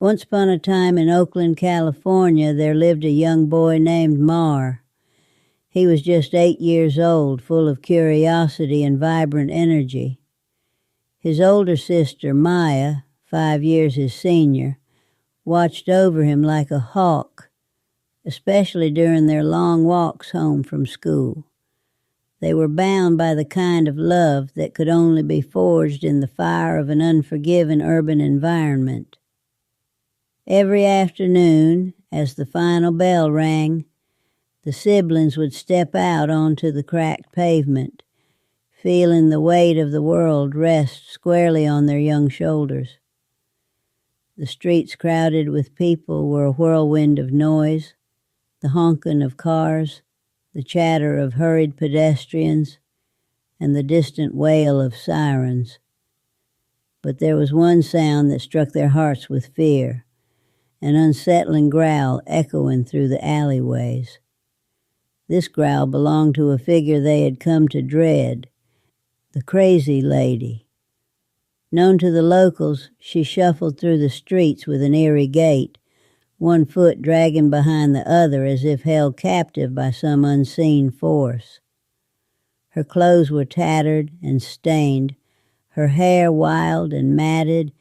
Once upon a time in Oakland, California, there lived a young boy named Mar. He was just 8 years old, full of curiosity and vibrant energy. His older sister, Maya, 5 years his senior, watched over him like a hawk, especially during their long walks home from school. They were bound by the kind of love that could only be forged in the fire of an unforgiving urban environment. Every afternoon, as the final bell rang, the siblings would step out onto the cracked pavement, feeling the weight of the world rest squarely on their young shoulders. The streets crowded with people were a whirlwind of noise, the honking of cars, the chatter of hurried pedestrians, and the distant wail of sirens. But there was one sound that struck their hearts with fear, an unsettling growl echoing through the alleyways. This growl belonged to a figure they had come to dread, the crazy lady. Known to the locals, she shuffled through the streets with an eerie gait, one foot dragging behind the other as if held captive by some unseen force. Her clothes were tattered and stained, her hair wild and matted,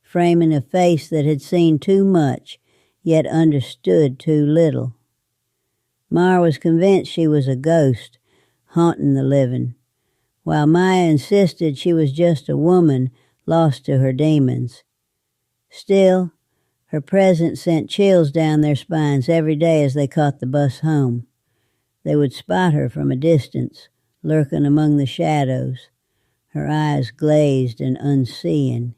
framing a face that had seen too much, yet understood too little. Mar was convinced she was a ghost, haunting the living, while Maya insisted she was just a woman lost to her demons. Still, her presence sent chills down their spines every day as they caught the bus home. They would spot her from a distance, lurking among the shadows, her eyes glazed and unseeing.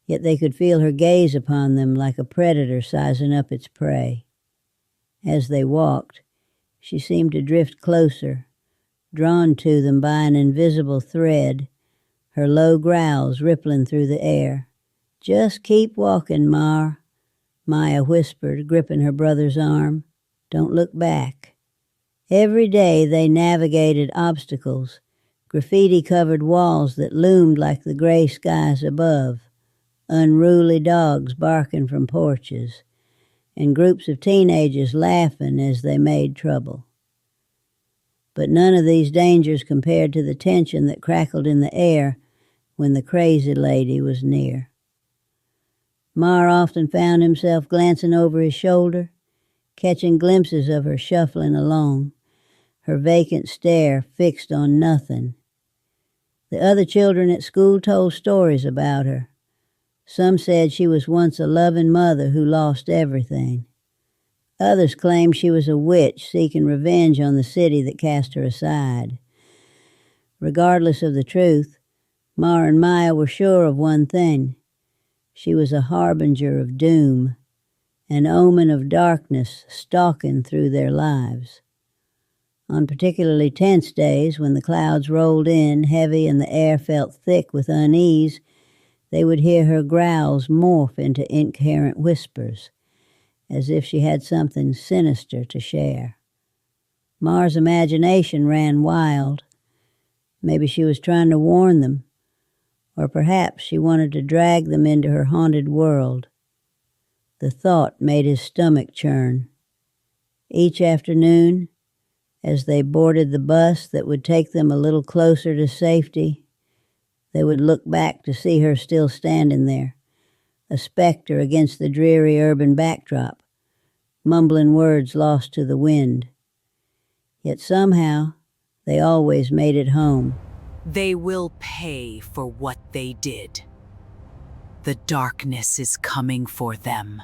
Yet they could feel her gaze upon them like a predator sizing up its prey. As they walked, she seemed to drift closer, drawn to them by an invisible thread, her low growls rippling through the air. "Just keep walking, Mar," Maya whispered, gripping her brother's arm. "Don't look back." Every day they navigated obstacles, graffiti-covered walls that loomed like the gray skies above, unruly dogs barking from porches, and groups of teenagers laughing as they made trouble. But none of these dangers compared to the tension that crackled in the air when the crazy lady was near. Mar often found himself glancing over his shoulder, catching glimpses of her shuffling along, her vacant stare fixed on nothing. The other children at school told stories about her. Some said she was once a loving mother who lost everything. Others claimed she was a witch seeking revenge on the city that cast her aside. Regardless of the truth, Mar and Maya were sure of one thing. She was a harbinger of doom, an omen of darkness stalking through their lives. On particularly tense days, when the clouds rolled in heavy and the air felt thick with unease, they would hear her growls morph into incoherent whispers, as if she had something sinister to share. Mar's imagination ran wild. Maybe she was trying to warn them, or perhaps she wanted to drag them into her haunted world. The thought made his stomach churn. Each afternoon, as they boarded the bus that would take them a little closer to safety, they would look back to see her still standing there, a specter against the dreary urban backdrop, mumbling words lost to the wind. Yet somehow, they always made it home. They will pay for what they did. The darkness is coming for them.